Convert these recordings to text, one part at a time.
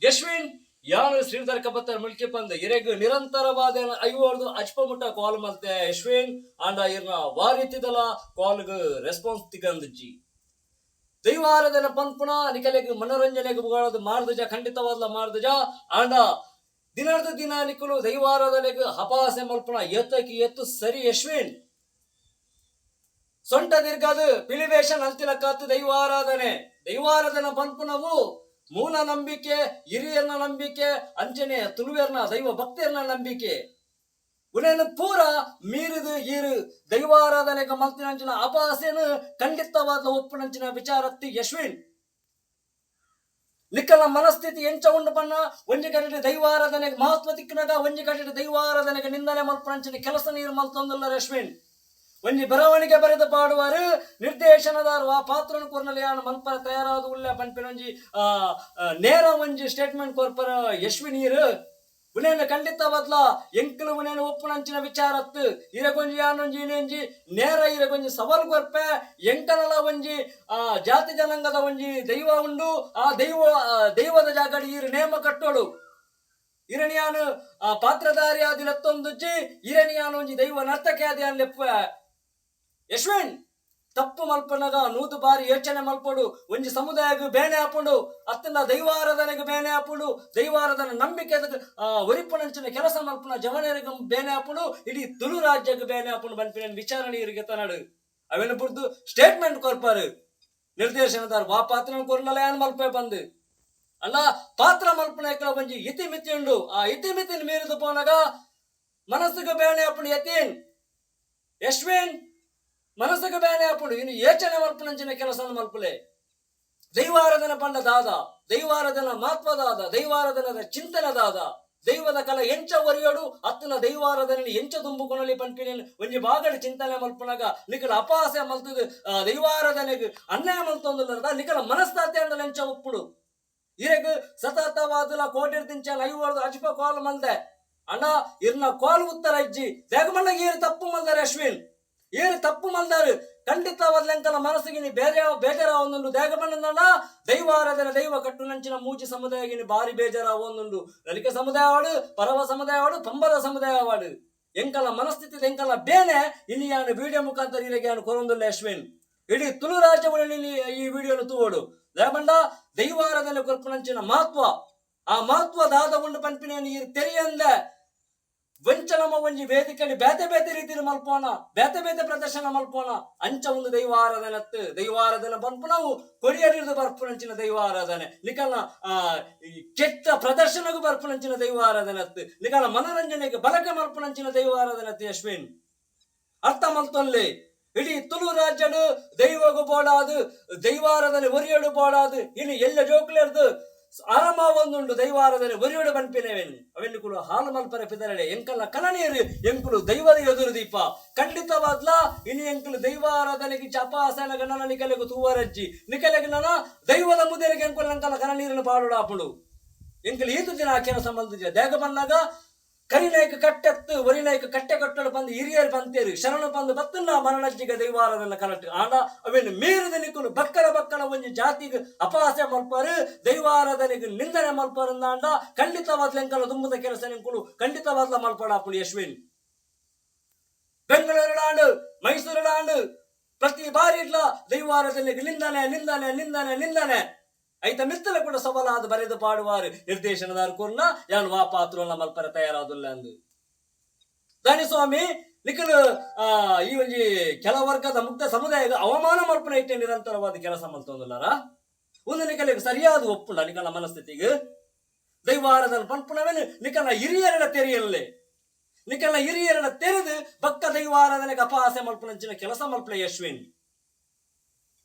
ಯಶ್ವಿನ್ ಯಾನು ಶ್ರೀಧರ್ ಕಬತ್ತರ್ ಮುಲ್ಕಿ ಬಂದ ಇರೆಗ್ ನಿರಂತರವಾದ ಐವರ್ದು ಅಜ್ಪಮುಟ್ಟ ಕಾಲ್ ಮತ್ತೆ ಯಶ್ವಿನ್ ಅಂಡ ಇರ್ನ ವಾರಿತಿದಲ ಕಾಲ್ಗ್ ರೆಸ್ಪಾನ್ಸ್ ತಿಗಂದಜ್ಜಿ ದೈವಾರದನ ಪಂಪುಣ ನಿಕಲೆಗ್ ಮನೋರಂಜನೆಗೆ ಮಾಡ್ದಜ ಖಂಡಿತವಾದ್ಲ ಮಾಡ್ದಜ ಅಂಡ ದಿನದ ದಿನ ನಿಕಲು ದೈವಾರದನೆಗ್ ಹಪಾಸೆ ಮಲ್ಪುಣ ಎತ್ತಕಿ ಎತ್ತು ಸರಿ ಯಶ್ವಿನ್ ಸೊಂಟ ದೀರ್ಘದು ಪಿಲಿವೇಶನ್ ಅಂತಿಲಕ್ಕತ್ತು ದೈವಾರಾಧನ ಪಂಪುಣವು ಮೂಲ ನಂಬಿಕೆ ಹಿರಿಯರ್ನ ನಂಬಿಕೆ ಅಂಚನೆ ತುಳುವೆರ್ನ ದೈವ ಭಕ್ತಿಯರ್ನ ನಂಬಿಕೆ ಉನೇನು ಪೂರ ಮೀರಿದು ಈರು ದೈವಾರಾಧನೆಗೆ ಮಲ್ತಿನಂಚಿನ ಅಪಾಸೆನು ಖಂಡಿತವಾದ ಒಪ್ಪುನಂಚಿನ ವಿಚಾರತ್ತಿ ಯಶ್ವಿನ್ ನಿಕ್ಕಲ ಮನಸ್ಥಿತಿ ಎಂಚ ಉಂಡು ಬಣ್ಣ ಒಂಜಿ ಕಡೆ ದೈವಾರಾಧನೆಗೆ ಮಹತ್ವ ತಿಕ್ಕಿನಾಗ ಒಂಜಿ ಕಡೆ ದೈವಾರಾಧನೆಗೆ ನಿಂದನೆ ಮಲ್ಪನಂಚಿನ ಕೆಲಸ ನೀರು ಮಲ್ತೊಂದಿಲ್ಲ ಯಶ್ವಿನ್ ಒಂಜಿ ಬರವಣಿಗೆ ಬರೆದು ಪಾಡುವರು ನಿರ್ದೇಶನದಾರ ಆ ಪಾತ್ರನ ಕೊರ್ನಲ್ಲಿ ಯಾನು ಮಲ್ಪರ ತಯಾರಾದ ಉಳ್ಳೆ ಪಂಪಿನ ಒಂಜಿ ನೇರ ಒಂಜಿ ಸ್ಟೇಟ್ಮೆಂಟ್ ಕೊರ್ಪರ ಯಶ್ವಿನೀರು ಉನೇನು ಖಂಡಿತವಾದ್ಲ ಎಂಕಲು ಉನೇನು ಒಪ್ಪುನಂಚಿನ ವಿಚಾರತ್ತು ಇರಗೊಂಜಿ ಯಾನೊಂಜಿ ಇನೇಂಜಿ ನೇರ ಇರಗೊಂಜಿ ಸವಾಲ್ ಕೊರ್ಪೆ ಎಂಕನಲ ಒಂಜಿ ಜಾತಿ ಜನಾಂಗದ ಒಂಜಿ ದೈವ ಉಂಡು ಆ ದೈವದ ಜಾಗಡಿ ಈರು ನೇಮ ಕಟ್ಟೋಳು ಇರಣಿಯಾನು ಪಾತ್ರಧಾರಿ ಆದಿಲತ್ತೊಂದುಜ್ಜಿ ಇರಣಿಯಾನು ಒಂಜಿ ದೈವ ನರ್ತಕೆ ಆದಿ ಅನ್ಲೆಪ್ಪ ಯಶ್ವಿನ್ ತಪ್ಪು ಮಲ್ಪನಾಗ ನೂದು ಬಾರಿ ಯೋಚನೆ ಮಲ್ಪಡು ಒಂಜಿ ಸಮುದಾಯಗೂ ಬೇನೆ ಹಾಪುಂಡು ಅತ್ತನ ದೈವಾರಾಧನೆಗೆ ಬೇನೆ ಹಾಪುಂಡು ದೈವಾರಾಧನ ನಂಬಿಕೆ ಒರಿಪುನಂಚಿನ ಕೆಲಸ ಮಲ್ಪನ ಜವನರಿಗೆ ಬೇನೆ ಹಾಪುಂಡು ಇಡೀ ತುಳು ರಾಜ್ಯಕ್ಕೆ ಬೇನೆ ಹಾಪುಂಡು ಬನ್ಪಿನ ವಿಚಾರಣೆ ಇರಿಗೆ ತನಡು ಅವೇನು ಬುಡ್ದು ಸ್ಟೇಟ್ಮೆಂಟ್ ಕೊರ್ಪಾರು ನಿರ್ದೇಶನದಾರ ವಾ ಪಾತ್ರ ಕೊರ್ನಲ್ಲ ಏನ್ ಮಲ್ಪೆ ಬಂದು ಅಲ್ಲ ಪಾತ್ರ ಮಲ್ಪನ ಒಂಜಿ ಇತಿಮಿತಿ ಉಂಡು ಆ ಇತಿಮಿತಿನ ಮೀರಿದು ಪೋನಾಗ ಮನಸ್ಸಿಗೆ ಬೇನೆ ಹಾಪುಂಡು ಯತೀನ್ ಯಶ್ವಿನ್ ಮನಸ್ಸಿಗೆ ಬೇನೆ ಹಾಪುಂಡು ಇನ್ನು ಯೋಚನೆ ಮಲ್ಪನಂಚಿನ ಕೆಲಸ ಮಲ್ಪಲೆ ದೈವಾರಾಧನ ಪಂಡ ದಾದ ದೈವಾರಾಧನ ಮಹತ್ವದಾದ ದೈವಾರಾಧನದ ಚಿಂತನದಾದ ದೈವದ ಕಲ ಎಂಚ ಒರಿಯೋಡು ಅತ್ತನ ದೈವಾರಾಧನೆ ಎಂಚ ತುಂಬುಕೊನಲಿ ಪಂಪಿನ ಒಂಜಿ ಬಾಗಡ ಚಿಂತನೆ ಮಲ್ಪನಾಗ ನಿಕಲ ಅಪಾಸೆ ಮಲ್ತದ ದೈವಾರಾಧನೆಗೆ ಅನ್ಯಾಯ ಮಲ್ತೊಂದುಲ್ಲದ ನಿಕಲ ಮನಸ್ತಾತೆ ಅಂದ ಎಂಚ ಒಪ್ಪುಡು ಇರೆಗ್ ಸತತವಾದಲ ಕೋಟಿರ್ದಿಂಚ ಐವರ್ದು ಅಜ್ಪ ಕಾಲ್ ಮಲ್ದೆ ಅಣ್ಣ ಇರ್ನ ಕಾಲ್ ಉತ್ತರ ಇಜ್ಜಿ ದೇಗಮಣ್ಣ ಏರು ತಪ್ಪು ಮಲ್ದಾರ ಅಶ್ವಿನ್ ಏರು ತಪ್ಪು ಮಲ್ದಾರು ಖಂಡಿತವಾದ್ಲೆಂಕನ ಮನಸ್ಸಿಗೆ ಬೇಜಾರ ಒಂದುಂಡು ದೇಗಮಣ್ಣ ದೈವಾರಾಧನೆ ದೈವ ಕಟ್ಟು ನಂಚಿನ ಮೂಜಿ ಸಮುದಾಯಗಿನಿ ಬಾರಿ ಬೇಜಾರ ಒಂದುಂಡು ನಲಿಕೆ ಸಮುದಾಯವಾಡು ಪರವ ಸಮುದಾಯವಾಡು ಪಂಬದ ಸಮುದಾಯವಾಡು ಎಂಕಲ ಮನಸ್ಥಿತಿ ಎಂಕಲ ಬೇನೆ ಇಲ್ಲಿ ಯಾನು ವಿಡಿಯೋ ಮುಖಾಂತರ ಇರಗೆ ಯಾನು ಕೊರೊಂದುಲ್ಲ ಅಶ್ವಿನ್ ಇಡೀ ತುಳು ರಾಜ್ಯಗಳಲ್ಲಿ ಈ ವಿಡಿಯೋನು ತೂವಡು ದೇವಣ್ಣ ದೈವಾರಾಧನೆ ಕೊರ್ಪುನಂಚಿನ ಮಹತ್ವ ಆ ಮಹತ್ವದಾದ ಉಂಡು ಪಂಪಿನ ನೀರು ತೆರೆಯಂದ ವಂಚನಮ ಒಂಜಿ ವೇದಿಕೆಯಲ್ಲಿ ಬೇತೆ ರೀತಿಯಲ್ಲಿ ಮಲ್ಪೋಣ ಬೇತೆ ಪ್ರದರ್ಶನ ಮಲ್ಪೋಣ ಅಂಚ ಒಂದು ದೈವಾರಾಧನೆ ಪಂಪುನವು ಕೊರಿಯರಿದು ಬರ್ಪುನಂಚಿನ ದೈವಾರಾಧನೆ ನಿಕಲ್ನ ಕೆಟ್ಟ ಪ್ರದರ್ಶನಗೂ ಬರ್ಪುನಂಚಿನ ದೈವಾರಾಧನೆ ನಿಕಲ ಮನೋರಂಜನೆಗೆ ಬಲಕೆ ಮಲ್ಪುನಂಚಿನ ದೈವಾರಾಧನೆ ಯಶ್ವಿನ್ ಅರ್ಥ ಮಲ್ತೊಲ್ಲಿ ಇಡೀ ತುಳು ರಾಜ್ಯಡು ದೈವಗೂ ಬೋಡಾದು ದೈವಾರಾಧನೆ ಒರಿಯೋಡು ಬೋಡಾದು ಇಲ್ಲಿ ಎಲ್ಲ ಜೋಕ್ಲೇರ್ದು ಆರಾಮ ಒಂದುಂಡು ದೈವಾರಾಧನೆ ಒರಿಯೋಡು ಬನ್ಪಿನೇವೇನು ಅವೆನ್ನುಕುಲು ಹಾಲು ಮಲ್ಪರ ಪಿದರಡೆ ಎಂಕಲ್ಲ ಕಲನೀರು ಎಂಕುಲು ದೈವದ ಎದುರು ದೀಪ ಖಂಡಿತವಾದ್ಲ ಇನಿ ಎಂಕುಲು ದೈವಾರಾಧನೆಗೆ ಚಪಾಸನಗ ನನ್ನ ನಿಕಲೆಗೂ ತೂವರಜ್ಜಿ ನಿಕಲೆಗೆ ನನ್ನ ದೈವದ ಮುದೇರಿಗೆ ಎಂಕುಲು ಅಂಕಲ ಕಲನೀರನ್ನು ಪಾಡು ಆಪುಡು ಎಂಕಲು ಈತು ದಿನ ಆ ಕೆಲಸ ಮಲ್ದಿದ್ಯ ದೇಗ ಬಂದಾಗ ಕರಿನಾಯಕ ಕಟ್ಟೆತ್ತು ಒರಿನಾಯಕ ಕಟ್ಟೆ ಕಟ್ಟಲು ಬಂದು ಹಿರಿಯರು ಬಂತೇರು ಶರಣ ಬಂದು ಬತ್ತನ್ನ ಮರಣಜ್ಜಿಗೆ ದೈವಾರದನ್ನ ಕಲಟ್ಟು ಆಂಡ ಅವೇನು ಮೀರಿದ ನಿಕ್ಕಲು ಬಕ್ಕಲ ಒಂಜಿ ಜಾತಿಗೆ ಅಪಹಾಸ್ಯ ಮಲ್ಪಾರು ದೈವಾರಾಧನೆಗೆ ನಿಂದನೆ ಮಲ್ಪಾರಂದಾಂಡ ಖಂಡಿತವಾದ್ಲೆಂಕಲ ತುಂಬದ ಕೆಲಸ ನಿಂಕುಲು ಖಂಡಿತವಾದ್ಲ ಮಲ್ಪಾಡಾಪುಳು ಯಶ್ವಿನ್ ಬೆಂಗಳೂರಿನಾಡು ಮೈಸೂರಿನಾಡು ಪ್ರತಿ ಬಾರಿ ಇಡ್ಲ ದೈವಾರಾಧನೆಗೆ ನಿಂದನೆ ಐತ ಮಿತ್ತಲ ಕೂಡ ಸವಾಲಾದ ಬರೆದು ಪಾಡುವಾರು ನಿರ್ದೇಶನದಾರ ಕೊರ್ನ ಯಾನು ವಾ ಪಾತ್ರ ಮಲ್ಪರ ತಯಾರಾದುಲ್ಲ ಅಂದು ದಾನಿಸ್ವಾಮಿ ನಿಖಲು ಈ ಒಂಜಿ ಕೆಲ ವರ್ಗದ ಮುಕ್ತ ಸಮುದಾಯದ ಅವಮಾನ ಮಲ್ಪನ ಇಟ್ಟೆ ನಿರಂತರವಾದ ಕೆಲಸ ಮಲ್ತೊಂದುಲ್ಲಾರ ಒಂದು ನಿಖಲಿಗೆ ಸರಿಯಾದ ಒಪ್ಪುಂಡ ನಿಖಲ ಮನಸ್ಥಿತಿಗೆ ದೈವಾರಾಧನ ಪಂಪುಣವೇನು ನಿಖಲ ಹಿರಿಯರನ ತೆರೆಯಲ್ಲೇ ನಿಖಲ ಹಿರಿಯರನ ತೆರೆದು ಬಕ್ಕ ದೈವಾರಾಧನೆಗೆ ಅಪಹಾಸ್ಯ ಮಲ್ಪನಂಚಿನ ಕೆಲಸ ಮಲ್ಪನ ಯಶ್ವಿನ್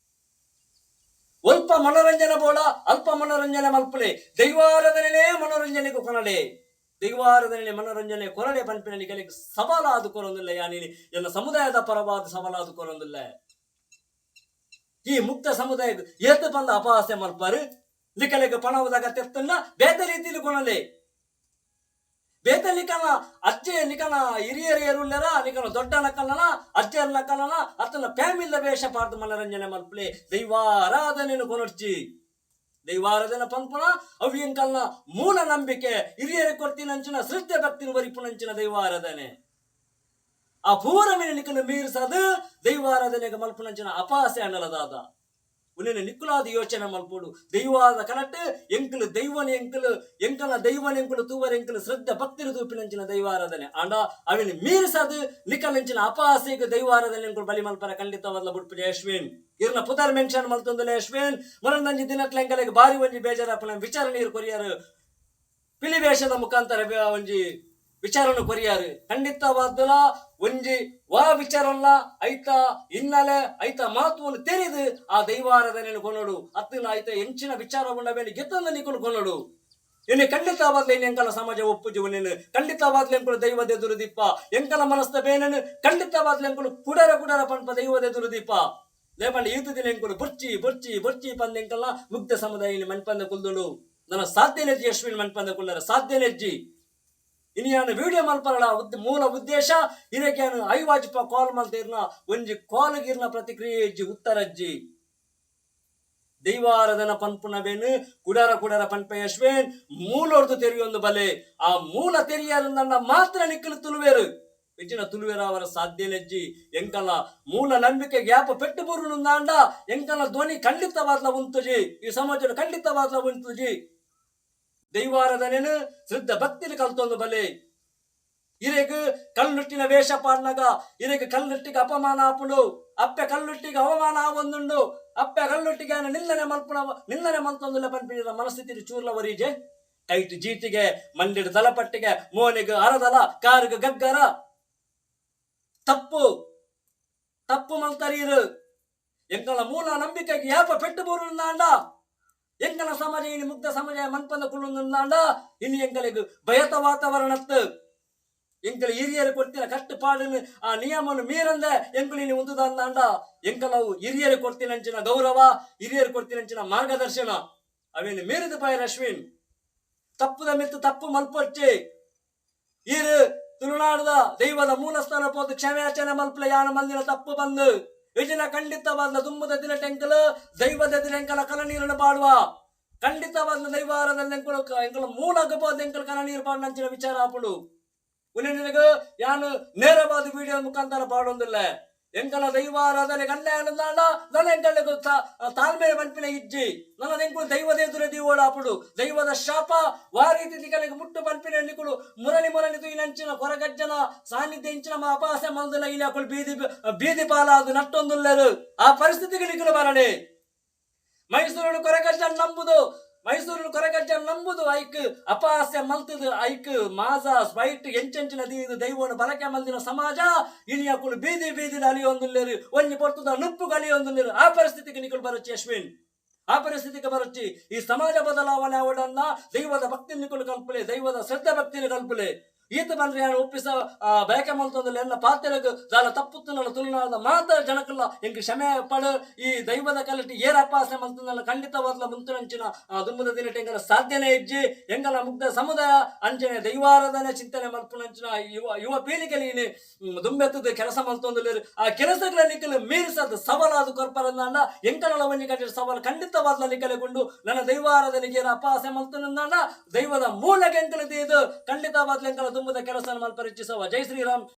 ಅಲ್ಪ ಮನೋರಂಜನೆ ಬೋಡ ಅಲ್ಪ ಮನೋರಂಜನೆ ಮಲ್ಪಲೆ ದೈವಾರಾಧನೆ ಮನೋರಂಜನೆಗೂ ಕೊನಡೆ ದೈವಾರಾಧನೆ ಮನೋರಂಜನೆ ಕೊರಡೆ ಪಂಪಿನ ನಿಕಲಿಗೆ ಸವಾಲಾದು ಕೊರೊಂದಿಲ್ಲ ಯಾನಿ ಎಲ್ಲ ಸಮುದಾಯದ ಪರವಾದ ಸವಾಲಾದು ಕೊರೊಂದಿಲ್ಲ ಈ ಮುಕ್ತ ಸಮುದಾಯ ಏತು ಬಂದ ಅಪಹಾಸ್ಯ ಮಲ್ಪಾರು ನಿಕಲಿಗೆ ಪಣವದಾಗ ತೆತ್ತನ್ನ ಬೇತೆ ರೀತಿಯಲ್ಲಿ ಕೊನಲೆ ಬೇತೆ ನಿಕಲ ಅಜ್ಜೆ ನಿಕಲ ಹಿರಿಯರಿಯರುಳ್ಳರ ನಿಕಲ ದೊಡ್ಡ ನಕಲನ ಅಜ್ಜರ ನಕಲನ ಅತನ ಫ್ಯಾಮಿಲಿ ವೇಷ ಪಾರ್ದು ಮನೋರಂಜನೆ ಮಲ್ಪಲೆ ದೈವಾರಾಧನೆಯನ್ನು ಕೊನರ್ಚಿ ದೈವಾರಾಧನೆ ಪಂಪನ ಅವು ಎಂಕಲ್ನ ಮೂಲ ನಂಬಿಕೆ ಹಿರಿಯರು ಕೊಡ್ತೀನಂಚಿನ ಶ್ರದ್ಧೆ ಭಕ್ತಿನ ವರಿಪುನಂಚಿನ ದೈವಾರಾಧನೆ ಆ ಪೂರಮಿನ ನಿಕ್ಕಲು ಮೀರಿಸದು ದೈವಾರಾಧನೆಗೆ ಮಲ್ಪುನಂಚಿನ ಅಪಾಸೆ ಅನ್ನಲದಾದ ಉನ್ನಿನ ನಿಕ್ಕುಲಾದ ಯೋಚನೆ ಮಲ್ಪೋಡು ದೈವಾದ ಕನಟ್ಟು ಎಂಕಲು ದೈವನ ಎಂಕಲು ಎಂಕಲ ದೈವನ ಎಂಕಲು ತೂವರ ಎಂಕಲು ಶ್ರದ್ಧೆ ಭಕ್ತಿನ ತೂಪಿನಂಚಿನ ದೈವಾರಾಧನೆ ಅಂಡ ಅವಿನ ಮೀರಿಸದು ನಿಕ್ಕಲಂಚಿನ ಅಪಾಸೆಗೆ ದೈವಾರಾಧನೆ ಎಂಕಲು ಬಲಿ ಮಲ್ಪರ ಖಂಡಿತವಾದ ಬುಡ್ಪಿಡಿ ಅಶ್ವಿನ್ ಇರ್ನ ಪುದರ್ ಮೆನ್ಷನ್ ಮಲ್ತೊಂದಲೆ ಅಶ್ವಿನ್ ಮೊರಂದಂಜಿ ದಿನಕ್ಲೆ ಎಂಕಲೆಗೆ ಬಾರಿ ಒಂಜಿ ಬೇಜಾರಪ್ಪನ ವಿಚಾರ ನೀರು ಕೊರಿಯಾರು ಪಿಲಿವೇಷದ ಮುಖಾಂತರ ಒಂಜಿ ವಿಚಾರನು ಕೊರಿಯಾರು ಖಂಡಿತವಾದಲ ಒಂಜಿ ವಾ ವಿಚಾರಲ್ಲ ಐತ ಹಿನ್ನೆಲೆ ಐತ ಮಹತ್ವವನ್ನು ತೆರೆದು ಆ ದೈವಾರಾಧನೆಯನ್ನು ಕೊನೋಡು ಅತ್ತಿನ ಐತ ಹೆಂಚಿನ ವಿಚಾರ ಉಂಡ ಮೇಲೆ ಗೆತ್ತಂದ ನಿಕೊಂಡು ಕೊನೋಡು ಇನ್ನು ಖಂಡಿತವಾದ್ಲೆ ಎಂಕಲ ಸಮಾಜ ಒಪ್ಪುಜು ನೀನು ಖಂಡಿತವಾದ್ಲೆ ಎಂಕಲು ದೈವದ ಎದುರುದೀಪ ಎಂಕಲ ಮನಸ್ತ ಬೇನನು ಖಂಡಿತವಾದ್ಲೆ ಎಂಕಲು ಕುಡರ ಕುಡರ ಪಂಪ ದೈವದ ಎದುರುದೀಪ ಲೇಪಂಡ ಈತ ದಿನ ಎಂಕಲು ಬುರ್ಚಿ ಬುರ್ಚಿ ಬುರ್ಚಿ ಪಂದ ಎಂಕಲ್ಲ ಮುಗ್ಧ ಸಮುದಾಯ ಮನ್ಪಂದ ಕುಲ್ದುಂಡು ನನ್ನ ಸಾಧ್ಯನೆಜ್ಜಿ ಅಶ್ವಿನ್ ಮನ್ಪಂದ ಕುಲ್ಲರ ಸಾಧ್ಯನೆಜ್ಜಿ ಇನಿಯಾನ ವಿಡಿಯೋ ಮಲ್ಪರಳ ಮೂಲ ಉದ್ದೇಶ ಇರಕ್ಯಾನು ಐವಾಜಿಪ ಕಾಲ್ ಮಲ್ತಿರ್ನ ಒಂಜಿ ಕಾಲ್ಗಿರ್ನ ಪ್ರತಿಕ್ರಿಯೆ ಇಜ್ಜಿ ಉತ್ತರಜ್ಜಿ ದೈವಾರಾಧನ ಪನ್ಪುನವೇನು ಕುಡರ ಕುಡರ ಪನ್ಪೆ ಅಶ್ವೇನ್ ಮೂಲೊರ್ದು ತೆರೆಯೊಂದು ಬಲೆ ಆ ಮೂಲ ತೆರೆಯರನ್ನ ಮಾತ್ರ ನಿಕ್ಕಲು ತುಳುವೇರು ಹೆಚ್ಚಿನ ತುಳುವೇರ ಅವರ ಸಾಧ್ಯನೆಜ್ಜಿ ಎಂಕಲ ಮೂಲ ನಂಬಿಕೆ ಗ್ಯಾಪ ಪೆಟ್ಟು ಬುರುನುಂದಾಂಡ ಎಂಕಲ ಧ್ವನಿ ಖಂಡಿತವಾದ್ಲ ಉಂತುಜಿ ಈ ಸಮಾಜದ ಖಂಡಿತವಾದ್ಲ ಉಂತುಜಿ ದೈವಾರಾಧನೆನು ಶ್ರದ್ಧ ಭಕ್ತಿನ ಕಲ್ತೊಂದು ಬಲೆ ಇರೆಗ್ ಕಲ್ಲುಟ್ಟಿನ ವೇಷ ಪಾಡ್ನಾಗ ಇರೆಗ್ ಕಲ್ಲುಟ್ಟಿಗೆ ಅಪಮಾನ ಆಪುಂಡು ಅಪ್ಪೆ ಕಲ್ಲುಟ್ಟಿಗೆ ಅವಮಾನ ಆವೊಂದುಂಡು ಅಪ್ಪೆ ಕಲ್ಲುಟ್ಟಿಗೆ ನಿಂದನೆ ಮಲ್ತೊಂದುಲ್ಲ ಪನ್ಪಿನ ಮನಸ್ಥಿತಿ ಚೂರ್ಲ ವರೀಜೆ ಟೈಟ್ ಜೀತಿಗೆ ಮಂಡಿಡ ತಲಪಟ್ಟಿಗೆ ಮೋನಿಗೆ ಅರದಲ ಕಾರಿಗೆ ಗಗ್ಗರ ತಪ್ಪು ತಪ್ಪು ಮಲ್ತರೀರು ಎಂಕಲ ಮೂಲ ನಂಬಿಕೆಗೆ ಯಾಪ ಪೆಟ್ಟು ಬೂರುಂದಾಂಡ ಎಂಕಲ ಸಮಾಜ ಇನ್ನು ಮುಗ್ಧ ಸಮಾಜ ಮನ್ಪಂದ ಕುಳ್ಳುಂದಾಂಡ ಇನ್ನು ಎಂಕಲಿಗೆ ಭಯತ ವಾತಾವರಣತ್ತು ಎಂಕಲ ಹಿರಿಯರು ಕೊಡ್ತಿನ ಕಟ್ಟುಪಾಡನ್ನು ಆ ನಿಯಮವನ್ನು ಮೀರಂದೆ ಎಂಕಲು ಇನ್ನು ಉಂದುದಾಂಡ ಎಂಕಲವು ಹಿರಿಯರು ಕೊಡ್ತೀನಂಚಿನ ಗೌರವ ಹಿರಿಯರು ಕೊಡ್ತೀನಂಚಿನ ಮಾರ್ಗದರ್ಶನ ಅವೇನು ಮೀರಿದ ಪಾಯ ಅಶ್ವಿನ್ ತಪ್ಪುದ ಮಿತ್ತು ತಪ್ಪು ಮಲ್ಪೊಚ್ಚಿ ಈರು ತುಳುನಾಡದ ದೈವದ ಮೂಲಸ್ಥಾನ ಪೋದು ಕ್ಷಮೆಯಾಚನೆ ಮಲ್ಪಲೆ ಯಾನ ಮಂದಿನ ತಪ್ಪು ಬಂದು ವಿಜನ ಖಂಡಿತವಾದ ದುಂಬದ ದಿನ ಟೆಂಕಲು ದೈವದ ದಿನ ಎಂಕಲ ಕಲ ನೀರನ್ನು ಪಾಡುವ ಖಂಡಿತವಾದ ದೈವಾರದಲ್ಲಿ ಎಂಕಲು ಮೂಲ ಗಬೋದ ಎಂಕಲು ಕಲ ನೀರು ಪಾಡಿನಂಚಿನ ವಿಚಾರ ಆಪುಡು ಉನಿನಗ ಯಾನು ನೇರವಾದ ವಿಡಿಯೋ ಮುಖಾಂತರ ಪಾಡೊಂದಿಲ್ಲ ಎಂಕಲ ದೈವಾರಾಧನೆ ಗಂಡ ನನ್ನ ಎಂಕಲಿಗೂ ತಾಳ್ಮೆ ಮನ್ಪಿನ ಇಜ್ಜಿ ನನ್ನ ಎಂಕಲು ದೈವದ ಎದುರು ದೀವೋಡಾಪುಡು ದೈವದ ಶಾಪ ವಾರೀತಿ ದಿಗಲಿಗೆ ಮುಟ್ಟು ಮನ್ಪಿನ ನಿಕುಳು ಮುರಳಿ ಮುರಳಿ ತುಯಿನಂಚಿನ ಕೊರಗಜ್ಜನ ಸಾನ್ನಿಧ್ಯ ಇಂಚಿನ ಅಪಾಸ ಮಂದುಲ ಇಲ್ಲಿ ಹಾಕೊಂಡು ಬೀದಿ ಪಾಲ ಅದು ನಟ್ಟೊಂದುಲ್ಲರು ಆ ಪರಿಸ್ಥಿತಿಗೆ ನಿಕುಲು ಬರಣೆ ಮೈಸೂರು ಕೊರಗಜ್ಜನ ನಂಬುದು ಐಕ್ ಅಪಾಸ್ಯ ಮಲ್ತದು ಐಕ್ ಮಾಸ ಸ್ವೈಟ್ ಎಂಚೆಂಚಿನ ದೀದು ದೈವನು ಬಲಕೆ ಮಲ್ದಿನ ಸಮಾಜ ಇನಿಯಕ್ಕಳು ಬೀದಿ ಬೀದಿ ಅಲಿಯೊಂದುಲ್ಲೇರು ಒಂಜಿ ಪೊರ್ತದ ನುಪ್ಪು ಅಲಿಯೊಂದುಲ್ಲೇರು ಆ ಪರಿಸ್ಥಿತಿಗೆ ನಿಕುಲು ಬರಚ್ಚಿ ಅಶ್ವಿನ್ ಆ ಪರಿಸ್ಥಿತಿಗೆ ಬರಚ್ಚಿ ಈ ಸಮಾಜ ಬದಲಾವಣೆ ಅವಡನ್ನ ದೈವದ ಭಕ್ತಿ ನಿಕುಲು ಕಲ್ಪಲೆ ದೈವದ ಶ್ರದ್ಧೆ ಭಕ್ತಿನ ಕಲ್ಪಲೆ ಈತ ಬಂದ್ರೆ ಯಾರು ಒಪ್ಪಿಸ ಬೇಕೆ ಮಲ್ತೊಂದಲ್ಲಿ ಎಲ್ಲ ಪಾತ್ರೆಗೆ ದಾಲ ತಪ್ಪುತ್ತನಲ್ಲ ತುಳುನಾದ ಮಾತ್ರ ಜನಕಲ್ಲ ಎಂಗೆ ಕ್ಷಮೆ ಪಡು ಈ ದೈವದ ಕಲಟಿ ಏರಪ್ಪಾಸನೆ ಮಲ್ತನಲ್ಲ ಖಂಡಿತವಾದ್ಲ ಮುಂತುನಂಚಿನ ದುಂಬದ ದಿನಟ ಎಂಗಲ ಸಾಧ್ಯನೇ ಇಜ್ಜಿ ಎಂಗಲ ಮುಗ್ಧ ಸಮುದಾಯ ಅಂಚನೆ ದೈವಾರಾಧನೆ ಚಿಂತನೆ ಮಲ್ಪುನಂಚಿನ ಯುವ ಪೀಳಿಗೆಲಿ ದುಂಬೆತ್ತದ ಕೆಲಸ ಮಲ್ತೊಂದಲ್ಲಿ ಆ ಕೆಲಸಗಳ ನಿಕ್ಕಲು ಮೀರಿಸದ ಸವಾಲಾದ ಕೊರ್ಪರಂದಾಂಡ ಎಂಕಲ ಒಂಜಿ ಕಟ್ಟಿದ ಸವಾಲು ಖಂಡಿತವಾದ್ಲ ನಿಕ್ಕಲೆಗೊಂಡು ನನ್ನ ದೈವಾರಾಧನೆಗೆ ಏನ ಅಪಾಸೆ ಮಲ್ತನಂದಾಂಡ ದೈವದ ಮೂಲಗೆ ಎಂಕಲದು ಇದು ಖಂಡಿತವಾದ್ಲ ಎಂಕಲ ದುಂಬದ ಕೆಲಸ ಮಲ್ಪರಿಚಿಸವ ಜೈ ಶ್ರೀರಾಮ್.